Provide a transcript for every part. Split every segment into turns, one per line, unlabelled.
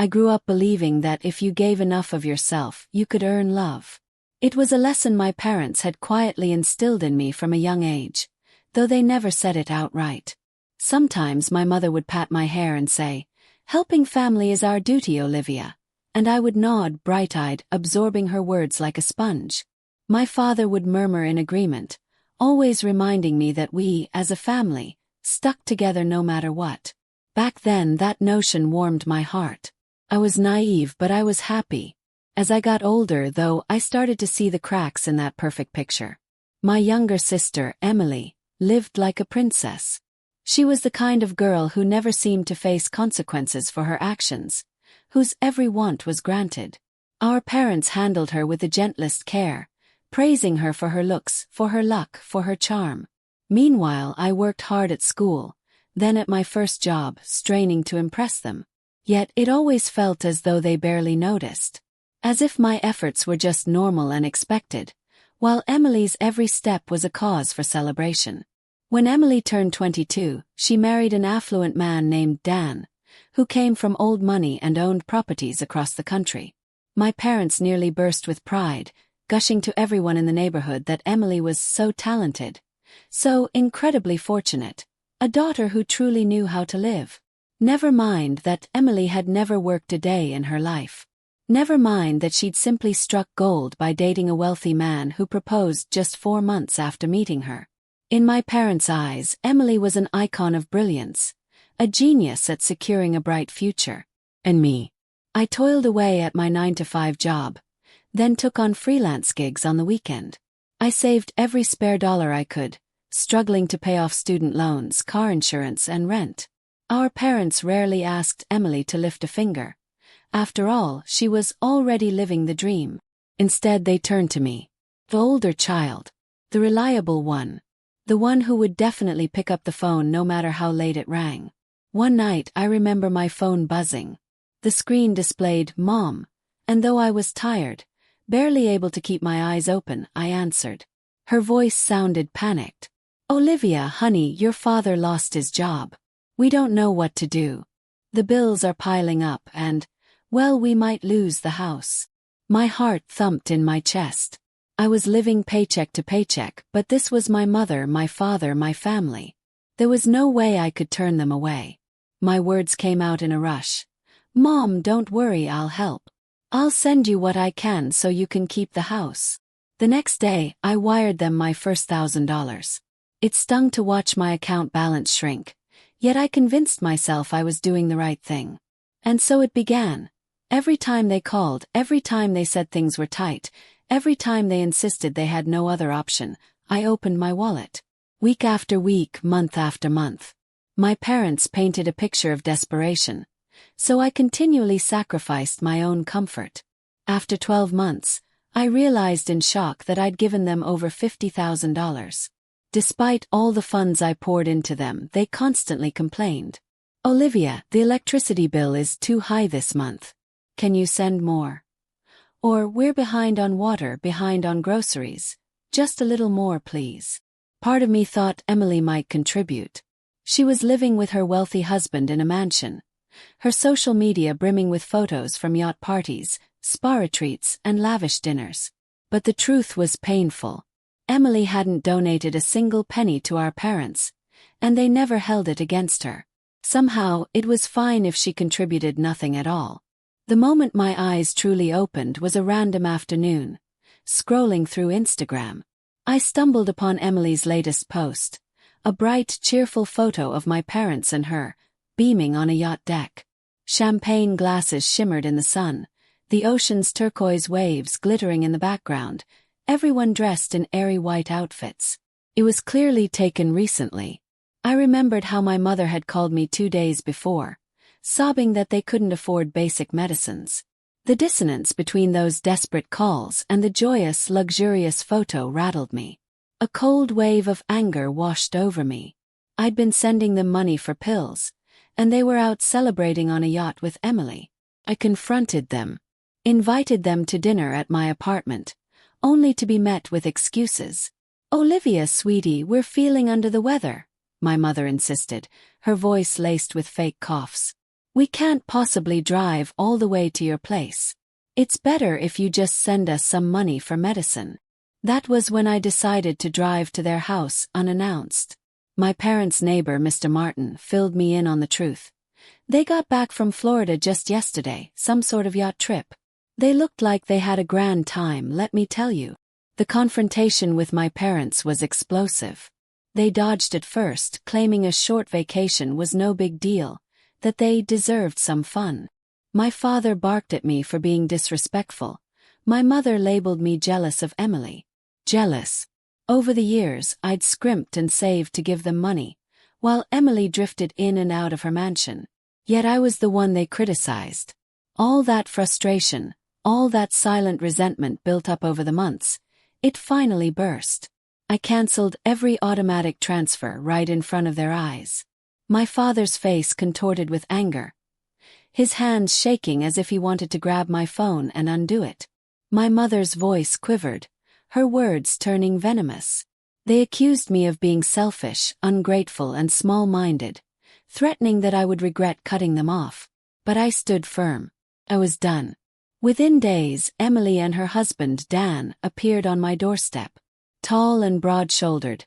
I grew up believing that if you gave enough of yourself, you could earn love. It was a lesson my parents had quietly instilled in me from a young age, though they never said it outright. Sometimes my mother would pat my hair and say, "Helping family is our duty, Olivia," and I would nod bright-eyed, absorbing her words like a sponge. My father would murmur in agreement, always reminding me that we, as a family, stuck together no matter what. Back then that notion warmed my heart. I was naive, but I was happy. As I got older, though, I started to see the cracks in that perfect picture. My younger sister, Emily, lived like a princess. She was the kind of girl who never seemed to face consequences for her actions, whose every want was granted. Our parents handled her with the gentlest care, praising her for her looks, for her luck, for her charm. Meanwhile, I worked hard at school, then at my first job, straining to impress them. Yet it always felt as though they barely noticed. As if my efforts were just normal and expected, while Emily's every step was a cause for celebration. When Emily turned 22, she married an affluent man named Dan, who came from old money and owned properties across the country. My parents nearly burst with pride, gushing to everyone in the neighborhood that Emily was so talented, so incredibly fortunate, a daughter who truly knew how to live. Never mind that Emily had never worked a day in her life. Never mind that she'd simply struck gold by dating a wealthy man who proposed just 4 months after meeting her. In my parents' eyes, Emily was an icon of brilliance, a genius at securing a bright future. And me? I toiled away at my 9-to-5 job, then took on freelance gigs on the weekend. I saved every spare dollar I could, struggling to pay off student loans, car insurance, and rent. Our parents rarely asked Emily to lift a finger. After all, she was already living the dream. Instead, they turned to me. The older child. The reliable one. The one who would definitely pick up the phone no matter how late it rang. One night, I remember my phone buzzing. The screen displayed "Mom," and though I was tired, barely able to keep my eyes open, I answered. Her voice sounded panicked. "Olivia, honey, your father lost his job. We don't know what to do. The bills are piling up and, well, we might lose the house." My heart thumped in my chest. I was living paycheck to paycheck, but this was my mother, my father, my family. There was no way I could turn them away. My words came out in a rush. "Mom, don't worry, I'll help. I'll send you what I can so you can keep the house." The next day, I wired them my first $1,000. It stung to watch my account balance shrink. Yet I convinced myself I was doing the right thing. And so it began. Every time they called, every time they said things were tight, every time they insisted they had no other option, I opened my wallet. Week after week, month after month. My parents painted a picture of desperation, so I continually sacrificed my own comfort. After 12 months, I realized in shock that I'd given them over $50,000. Despite all the funds I poured into them, they constantly complained. "Olivia, the electricity bill is too high this month. Can you send more?" Or, "We're behind on water, behind on groceries. Just a little more, please." Part of me thought Emily might contribute. She was living with her wealthy husband in a mansion, her social media brimming with photos from yacht parties, spa retreats, and lavish dinners. But the truth was painful. Emily hadn't donated a single penny to our parents, and they never held it against her. Somehow, it was fine if she contributed nothing at all. The moment my eyes truly opened was a random afternoon. Scrolling through Instagram, I stumbled upon Emily's latest post, a bright, cheerful photo of my parents and her, beaming on a yacht deck. Champagne glasses shimmered in the sun, the ocean's turquoise waves glittering in the background, everyone dressed in airy white outfits. It was clearly taken recently. I remembered how my mother had called me 2 days before, sobbing that they couldn't afford basic medicines. The dissonance between those desperate calls and the joyous, luxurious photo rattled me. A cold wave of anger washed over me. I'd been sending them money for pills, and they were out celebrating on a yacht with Emily. I confronted them, invited them to dinner at my apartment, only to be met with excuses. "Olivia, sweetie, we're feeling under the weather," my mother insisted, her voice laced with fake coughs. We can't possibly drive all the way to your place. It's better if you just send us some money for medicine. That was when I decided to drive to their house unannounced. My parents' neighbor, Mr. Martin, filled me in on the truth. They got back from Florida just yesterday, some sort of yacht trip. They looked like they had a grand time, let me tell you. The confrontation with my parents was explosive. They dodged at first, claiming a short vacation was no big deal, that they deserved some fun. My father barked at me for being disrespectful. My mother labeled me jealous of Emily. Jealous. Over the years, I'd scrimped and saved to give them money, while Emily drifted in and out of her mansion. Yet I was the one they criticized. All that frustration, all that silent resentment built up over the months, it finally burst. I canceled every automatic transfer right in front of their eyes. My father's face contorted with anger, his hands shaking as if he wanted to grab my phone and undo it. My mother's voice quivered, her words turning venomous. They accused me of being selfish, ungrateful, and small-minded, threatening that I would regret cutting them off. But I stood firm. I was done. Within days, Emily and her husband, Dan, appeared on my doorstep. Tall and broad-shouldered,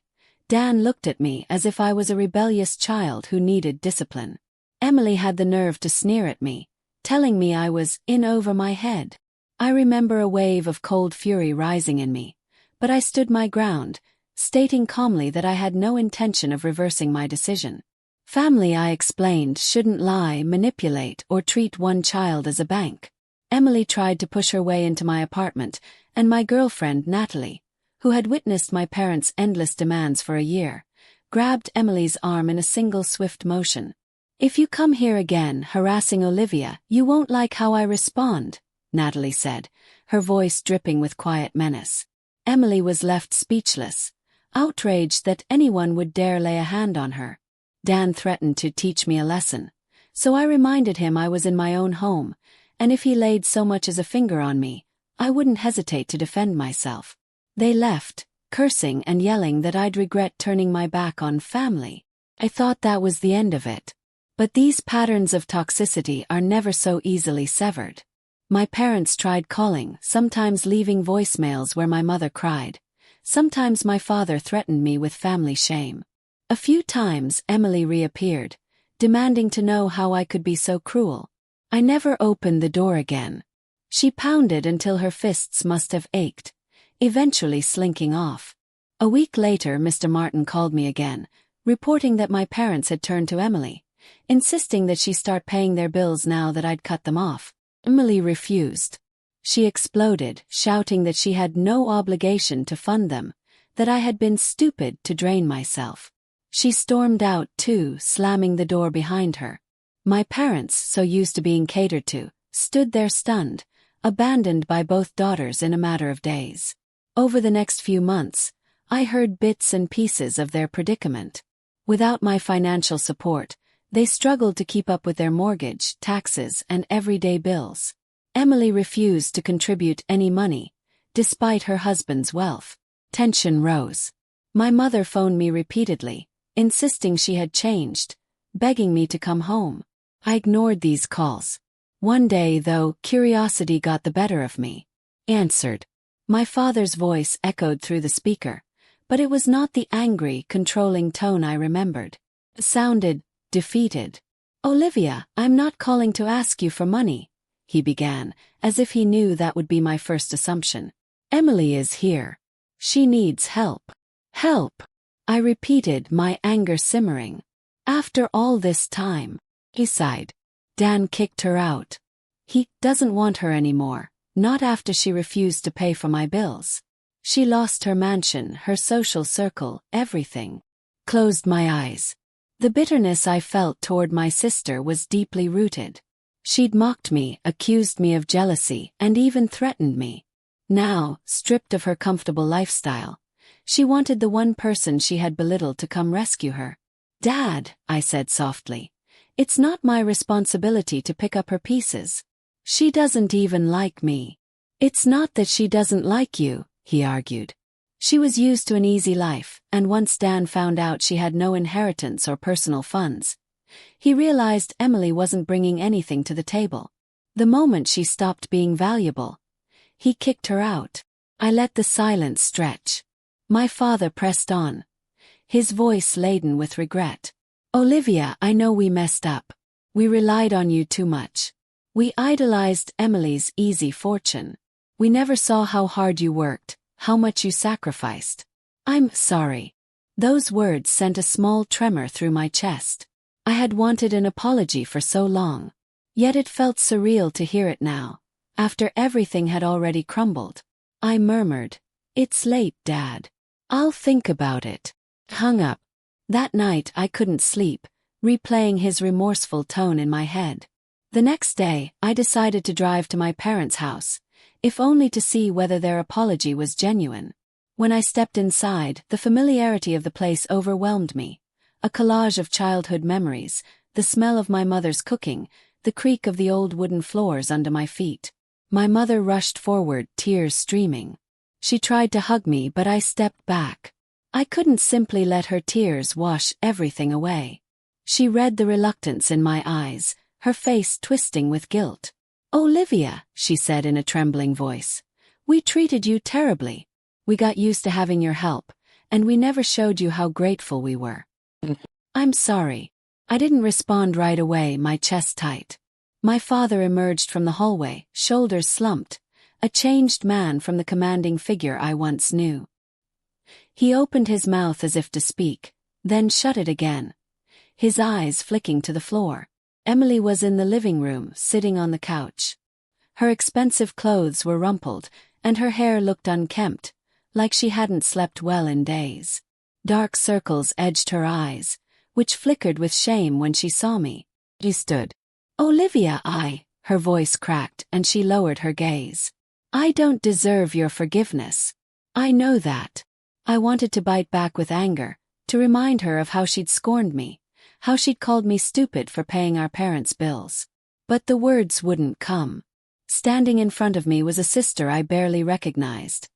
Dan looked at me as if I was a rebellious child who needed discipline. Emily had the nerve to sneer at me, telling me I was in over my head. I remember a wave of cold fury rising in me, but I stood my ground, stating calmly that I had no intention of reversing my decision. Family, I explained, shouldn't lie, manipulate, or treat one child as a bank. Emily tried to push her way into my apartment, and my girlfriend, Natalie, who had witnessed my parents' endless demands for a year, grabbed Emily's arm in a single swift motion. "If you come here again harassing Olivia, you won't like how I respond," Natalie said, her voice dripping with quiet menace. Emily was left speechless, outraged that anyone would dare lay a hand on her. Dan threatened to teach me a lesson, so I reminded him I was in my own home, and if he laid so much as a finger on me, I wouldn't hesitate to defend myself. They left, cursing and yelling that I'd regret turning my back on family. I thought that was the end of it. But these patterns of toxicity are never so easily severed. My parents tried calling, sometimes leaving voicemails where my mother cried. Sometimes my father threatened me with family shame. A few times Emily reappeared, demanding to know how I could be so cruel. I never opened the door again. She pounded until her fists must have ached, eventually slinking off. A week later, Mr. Martin called me again, reporting that my parents had turned to Emily, insisting that she start paying their bills now that I'd cut them off. Emily refused. She exploded, shouting that she had no obligation to fund them, that I had been stupid to drain myself. She stormed out too, slamming the door behind her. My parents, so used to being catered to, stood there stunned, abandoned by both daughters in a matter of days. Over the next few months, I heard bits and pieces of their predicament. Without my financial support, they struggled to keep up with their mortgage, taxes, and everyday bills. Emily refused to contribute any money, despite her husband's wealth. Tension rose. My mother phoned me repeatedly, insisting she had changed, begging me to come home. I ignored these calls. One day, though, curiosity got the better of me. Answered. My father's voice echoed through the speaker, but it was not the angry, controlling tone I remembered. It sounded defeated. "Olivia, I'm not calling to ask you for money," he began, as if he knew that would be my first assumption. "Emily is here. She needs help." "Help," I repeated, my anger simmering. "After all this time," he sighed. "Dan kicked her out. He doesn't want her anymore, not after she refused to pay for my bills. She lost her mansion, her social circle, everything." Closed my eyes. The bitterness I felt toward my sister was deeply rooted. She'd mocked me, accused me of jealousy, and even threatened me. Now, stripped of her comfortable lifestyle, she wanted the one person she had belittled to come rescue her. "Dad," I said softly, "it's not my responsibility to pick up her pieces. She doesn't even like me." "It's not that she doesn't like you," he argued. She was used to an easy life, and once Dan found out she had no inheritance or personal funds, He realized Emily wasn't bringing anything to the table. The moment she stopped being valuable, he kicked her out. I let the silence stretch. My father pressed on, his voice laden with regret. Olivia, I know we messed up. We relied on you too much. We idolized Emily's easy fortune. We never saw how hard you worked, how much you sacrificed. I'm sorry. Those words sent a small tremor through my chest. I had wanted an apology for so long. Yet it felt surreal to hear it now, after everything had already crumbled. I murmured, "It's late, Dad. I'll think about it." Hung up. That night I couldn't sleep, replaying his remorseful tone in my head. The next day, I decided to drive to my parents' house, if only to see whether their apology was genuine. When I stepped inside, the familiarity of the place overwhelmed me. A collage of childhood memories, the smell of my mother's cooking, the creak of the old wooden floors under my feet. My mother rushed forward, tears streaming. She tried to hug me, but I stepped back. I couldn't simply let her tears wash everything away. She read the reluctance in my eyes, her face twisting with guilt. "Olivia," she said in a trembling voice, "we treated you terribly. We got used to having your help, and we never showed you how grateful we were." "I'm sorry." I didn't respond right away, my chest tight. My father emerged from the hallway, shoulders slumped, a changed man from the commanding figure I once knew. He opened his mouth as if to speak, then shut it again, his eyes flicking to the floor. Emily was in the living room, sitting on the couch. Her expensive clothes were rumpled, and her hair looked unkempt, like she hadn't slept well in days. Dark circles edged her eyes, which flickered with shame when she saw me. She stood. "Olivia, her voice cracked and she lowered her gaze. "I don't deserve your forgiveness. I know that." I wanted to bite back with anger, to remind her of how she'd scorned me, how she'd called me stupid for paying our parents' bills. But the words wouldn't come. Standing in front of me was a sister I barely recognized.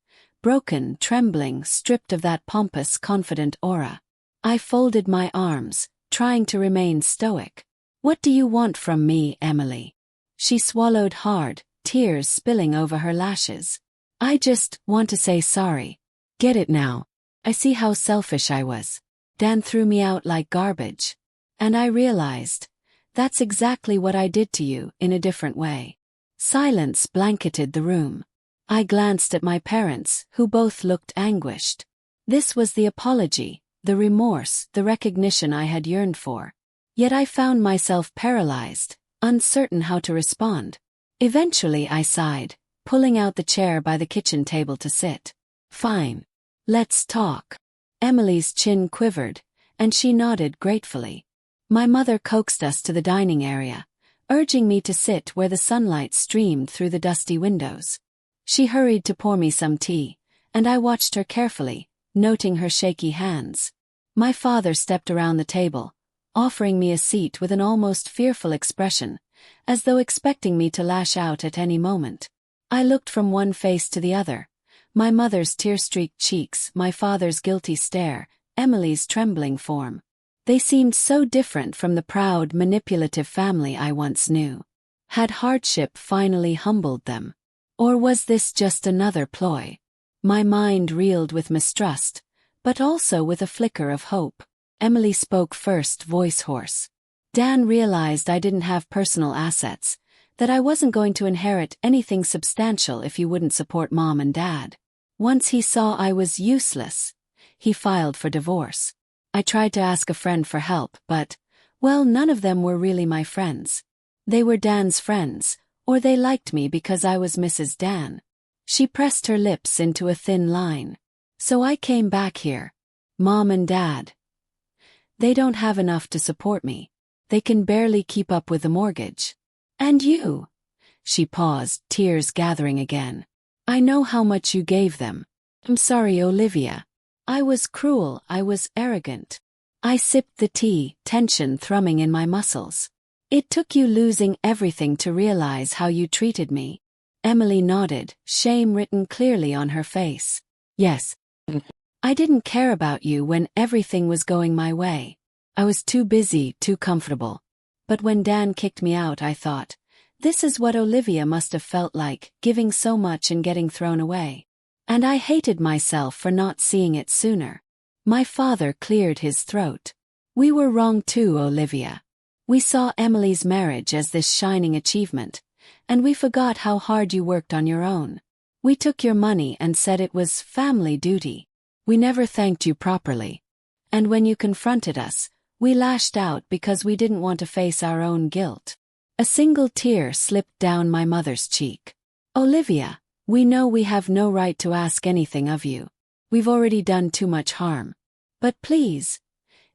Broken, trembling, stripped of that pompous, confident aura. I folded my arms, trying to remain stoic. "What do you want from me, Emily?" She swallowed hard, tears spilling over her lashes. "I just want to say sorry. Get it now? I see how selfish I was. Dan threw me out like garbage. And I realized, that's exactly what I did to you, in a different way." Silence blanketed the room. I glanced at my parents, who both looked anguished. This was the apology, the remorse, the recognition I had yearned for. Yet I found myself paralyzed, uncertain how to respond. Eventually I sighed, pulling out the chair by the kitchen table to sit. "Fine. Let's talk." Emily's chin quivered, and she nodded gratefully. My mother coaxed us to the dining area, urging me to sit where the sunlight streamed through the dusty windows. She hurried to pour me some tea, and I watched her carefully, noting her shaky hands. My father stepped around the table, offering me a seat with an almost fearful expression, as though expecting me to lash out at any moment. I looked from one face to the other, my mother's tear-streaked cheeks, my father's guilty stare, Emily's trembling form. They seemed so different from the proud, manipulative family I once knew. Had hardship finally humbled them? Or was this just another ploy? My mind reeled with mistrust, but also with a flicker of hope. Emily spoke first, voice hoarse. "Dan realized I didn't have personal assets, that I wasn't going to inherit anything substantial if you wouldn't support Mom and Dad. Once he saw I was useless, he filed for divorce. I tried to ask a friend for help, but, well, none of them were really my friends. They were Dan's friends, or they liked me because I was Mrs. Dan." She pressed her lips into a thin line. "So I came back here. Mom and Dad. They don't have enough to support me. They can barely keep up with the mortgage. And you?" She paused, tears gathering again. "I know how much you gave them. I'm sorry, Olivia. I was cruel, I was arrogant." I sipped the tea, tension thrumming in my muscles. "It took you losing everything to realize how you treated me." Emily nodded, shame written clearly on her face. "Yes. I didn't care about you when everything was going my way. I was too busy, too comfortable. But when Dan kicked me out, I thought, this is what Olivia must have felt like, giving so much and getting thrown away. And I hated myself for not seeing it sooner. My father cleared his throat. We were wrong too, Olivia. We saw Emily's marriage as this shining achievement, and we forgot how hard you worked on your own. We took your money and said it was family duty. We never thanked you properly. And when you confronted us, we lashed out because we didn't want to face our own guilt. A single tear slipped down my mother's cheek. Olivia, we know we have no right to ask anything of you. We've already done too much harm. But please,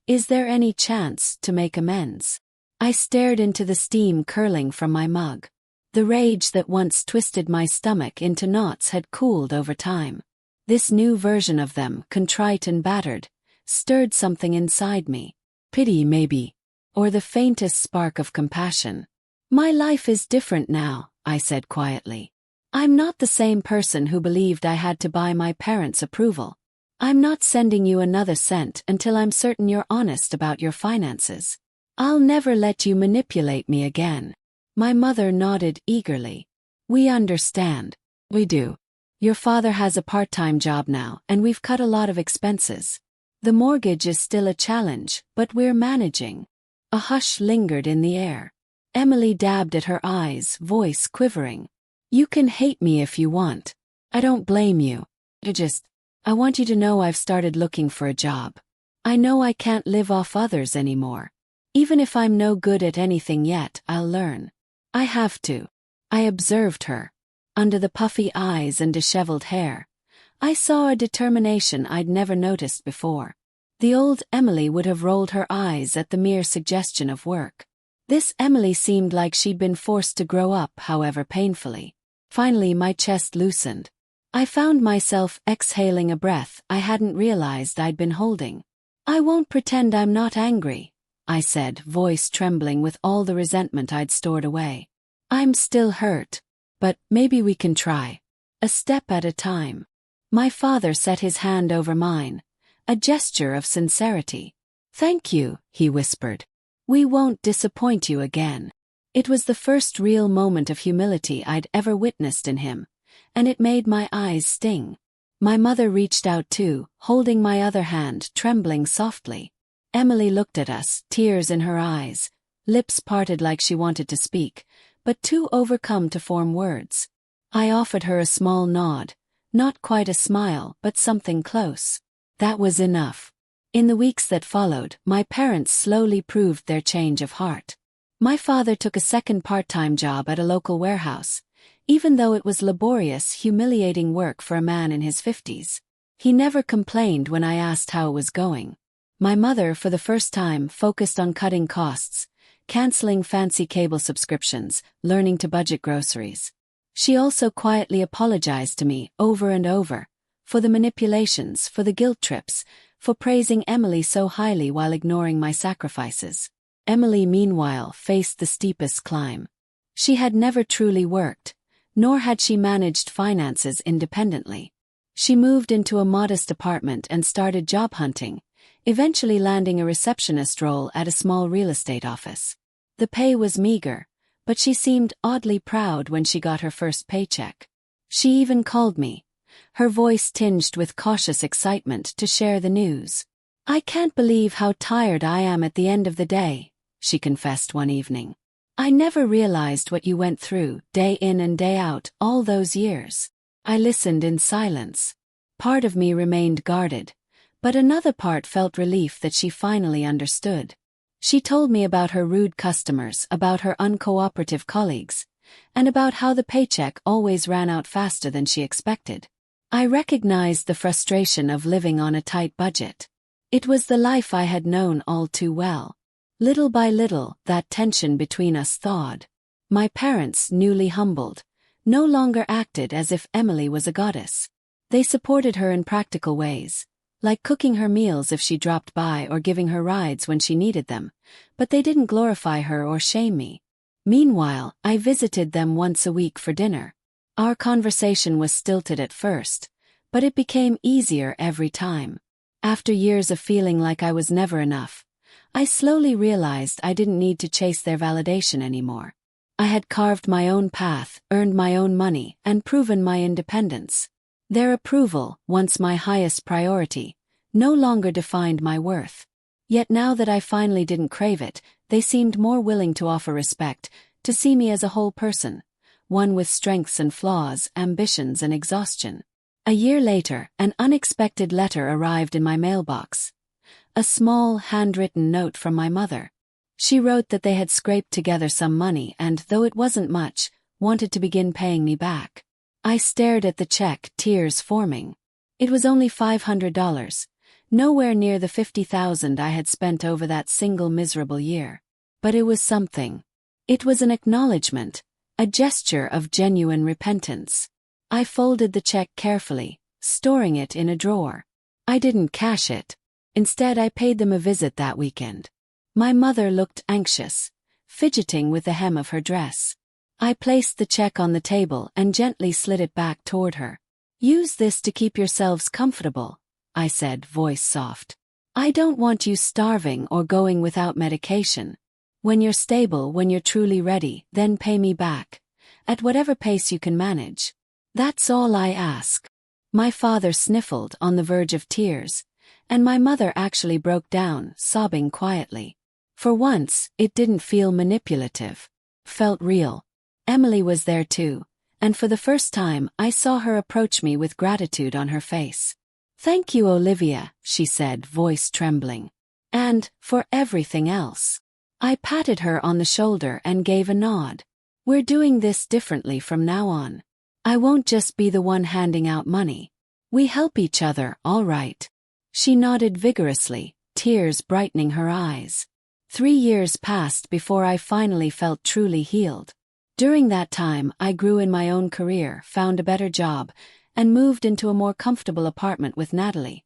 is there any chance to make amends? I stared into the steam curling from my mug. The rage that once twisted my stomach into knots had cooled over time. This new version of them, contrite and battered, stirred something inside me. Pity maybe, or the faintest spark of compassion. My life is different now, I said quietly. I'm not the same person who believed I had to buy my parents' approval. I'm not sending you another cent until I'm certain you're honest about your finances. I'll never let you manipulate me again. My mother nodded eagerly. We understand. We do. Your father has a part-time job now, and we've cut a lot of expenses. The mortgage is still a challenge, but we're managing. A hush lingered in the air. Emily dabbed at her eyes, voice quivering. You can hate me if you want. I don't blame you. I want you to know I've started looking for a job. I know I can't live off others anymore. Even if I'm no good at anything yet, I'll learn. I have to. I observed her. Under the puffy eyes and disheveled hair, I saw a determination I'd never noticed before. The old Emily would have rolled her eyes at the mere suggestion of work. This Emily seemed like she'd been forced to grow up, however painfully. Finally, my chest loosened. I found myself exhaling a breath I hadn't realized I'd been holding. I won't pretend I'm not angry, I said, voice trembling with all the resentment I'd stored away. I'm still hurt. But maybe we can try. A step at a time. My father set his hand over mine, a gesture of sincerity. Thank you, he whispered. We won't disappoint you again. It was the first real moment of humility I'd ever witnessed in him, and it made my eyes sting. My mother reached out too, holding my other hand, trembling softly. Emily looked at us, tears in her eyes, lips parted like she wanted to speak, but too overcome to form words. I offered her a small nod, not quite a smile, but something close. That was enough. In the weeks that followed, my parents slowly proved their change of heart. My father took a second part-time job at a local warehouse, even though it was laborious, humiliating work for a man in his 50s. He never complained when I asked how it was going. My mother, for the first time, focused on cutting costs, canceling fancy cable subscriptions, learning to budget groceries. She also quietly apologized to me over and over, for the manipulations, for the guilt trips, for praising Emily so highly while ignoring my sacrifices. Emily, meanwhile, faced the steepest climb. She had never truly worked, nor had she managed finances independently. She moved into a modest apartment and started job hunting, eventually landing a receptionist role at a small real estate office. The pay was meager, but she seemed oddly proud when she got her first paycheck. She even called me, her voice tinged with cautious excitement, to share the news. I can't believe how tired I am at the end of the day, she confessed one evening. I never realized what you went through, day in and day out, all those years. I listened in silence. Part of me remained guarded, but another part felt relief that she finally understood. She told me about her rude customers, about her uncooperative colleagues, and about how the paycheck always ran out faster than she expected. I recognized the frustration of living on a tight budget. It was the life I had known all too well. Little by little, that tension between us thawed. My parents, newly humbled, no longer acted as if Emily was a goddess. They supported her in practical ways, like cooking her meals if she dropped by or giving her rides when she needed them, but they didn't glorify her or shame me. Meanwhile, I visited them once a week for dinner. Our conversation was stilted at first, but it became easier every time. After years of feeling like I was never enough, I slowly realized I didn't need to chase their validation anymore. I had carved my own path, earned my own money, and proven my independence. Their approval, once my highest priority, no longer defined my worth. Yet now that I finally didn't crave it, they seemed more willing to offer respect, to see me as a whole person, one with strengths and flaws, ambitions and exhaustion. A year later, an unexpected letter arrived in my mailbox. A small, handwritten note from my mother. She wrote that they had scraped together some money and, though it wasn't much, wanted to begin paying me back. I stared at the check, tears forming. It was only $500, nowhere near the $50,000 I had spent over that single miserable year. But it was something. It was an acknowledgement, a gesture of genuine repentance. I folded the check carefully, storing it in a drawer. I didn't cash it. Instead, I paid them a visit that weekend. My mother looked anxious, fidgeting with the hem of her dress. I placed the check on the table and gently slid it back toward her. "Use this to keep yourselves comfortable," I said, voice soft. "I don't want you starving or going without medication. When you're stable, when you're truly ready, then pay me back, at whatever pace you can manage. That's all I ask." My father sniffled, on the verge of tears, and my mother actually broke down, sobbing quietly. For once, it didn't feel manipulative. Felt real. Emily was there too, and for the first time I saw her approach me with gratitude on her face. "Thank you, Olivia," she said, voice trembling. "And for everything else." I patted her on the shoulder and gave a nod. "We're doing this differently from now on. I won't just be the one handing out money. We help each other, all right." She nodded vigorously, tears brightening her eyes. 3 years passed before I finally felt truly healed. During that time, I grew in my own career, found a better job, and moved into a more comfortable apartment with Natalie,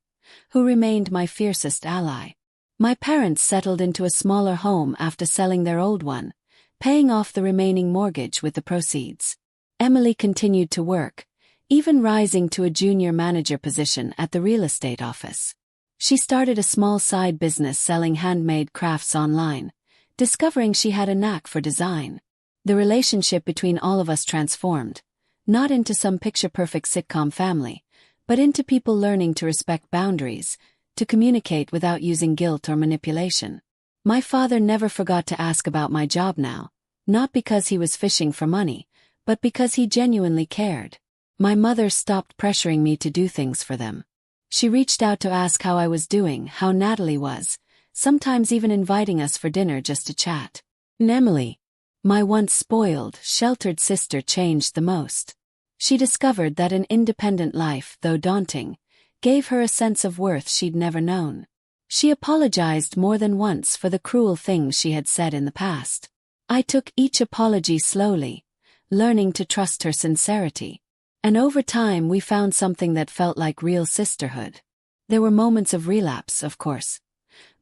who remained my fiercest ally. My parents settled into a smaller home after selling their old one, paying off the remaining mortgage with the proceeds. Emily continued to work, even rising to a junior manager position at the real estate office. She started a small side business selling handmade crafts online, discovering she had a knack for design. The relationship between all of us transformed, not into some picture-perfect sitcom family, but into people learning to respect boundaries, to communicate without using guilt or manipulation. My father never forgot to ask about my job now, not because he was fishing for money, but because he genuinely cared. My mother stopped pressuring me to do things for them. She reached out to ask how I was doing, how Natalie was, sometimes even inviting us for dinner just to chat. And Emily, my once spoiled, sheltered sister, changed the most. She discovered that an independent life, though daunting, gave her a sense of worth she'd never known. She apologized more than once for the cruel things she had said in the past. I took each apology slowly, learning to trust her sincerity. And over time we found something that felt like real sisterhood. There were moments of relapse, of course.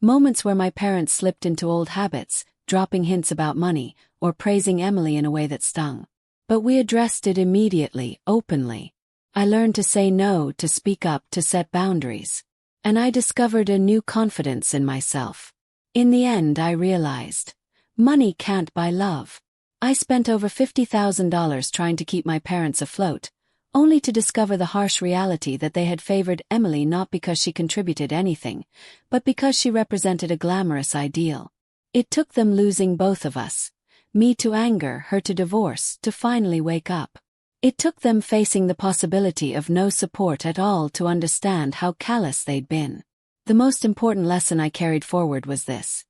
Moments where my parents slipped into old habits, dropping hints about money, or praising Emily in a way that stung. But we addressed it immediately, openly. I learned to say no, to speak up, to set boundaries. And I discovered a new confidence in myself. In the end, I realized, money can't buy love. I spent over $50,000 trying to keep my parents afloat, only to discover the harsh reality that they had favored Emily not because she contributed anything, but because she represented a glamorous ideal. It took them losing both of us, me to anger, her to divorce, to finally wake up. It took them facing the possibility of no support at all to understand how callous they'd been. The most important lesson I carried forward was this.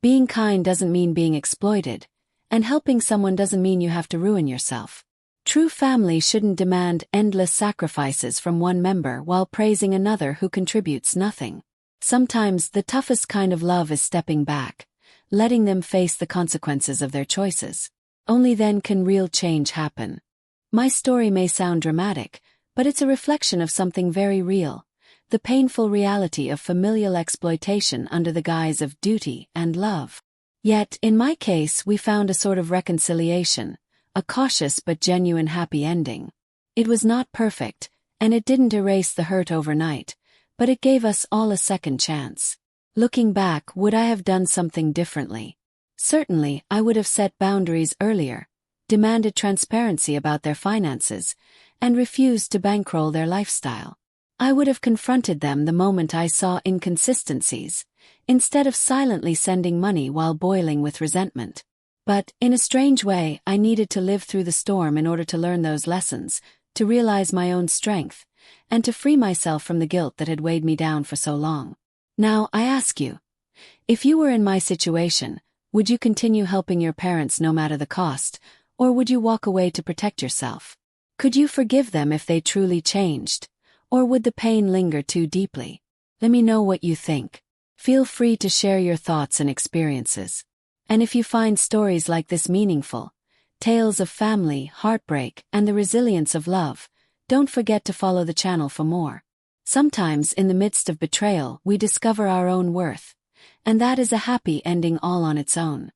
Being kind doesn't mean being exploited, and helping someone doesn't mean you have to ruin yourself. True family shouldn't demand endless sacrifices from one member while praising another who contributes nothing. Sometimes the toughest kind of love is stepping back, letting them face the consequences of their choices. Only then can real change happen. My story may sound dramatic, but it's a reflection of something very real, the painful reality of familial exploitation under the guise of duty and love. Yet, in my case, we found a sort of reconciliation, a cautious but genuine happy ending. It was not perfect, and it didn't erase the hurt overnight, but it gave us all a second chance. Looking back, would I have done something differently? Certainly, I would have set boundaries earlier, demanded transparency about their finances, and refused to bankroll their lifestyle. I would have confronted them the moment I saw inconsistencies, instead of silently sending money while boiling with resentment. But, in a strange way, I needed to live through the storm in order to learn those lessons, to realize my own strength, and to free myself from the guilt that had weighed me down for so long. Now, I ask you, if you were in my situation, would you continue helping your parents no matter the cost, or would you walk away to protect yourself? Could you forgive them if they truly changed, or would the pain linger too deeply? Let me know what you think. Feel free to share your thoughts and experiences. And if you find stories like this meaningful, tales of family, heartbreak, and the resilience of love, don't forget to follow the channel for more. Sometimes in the midst of betrayal we discover our own worth, and that is a happy ending all on its own.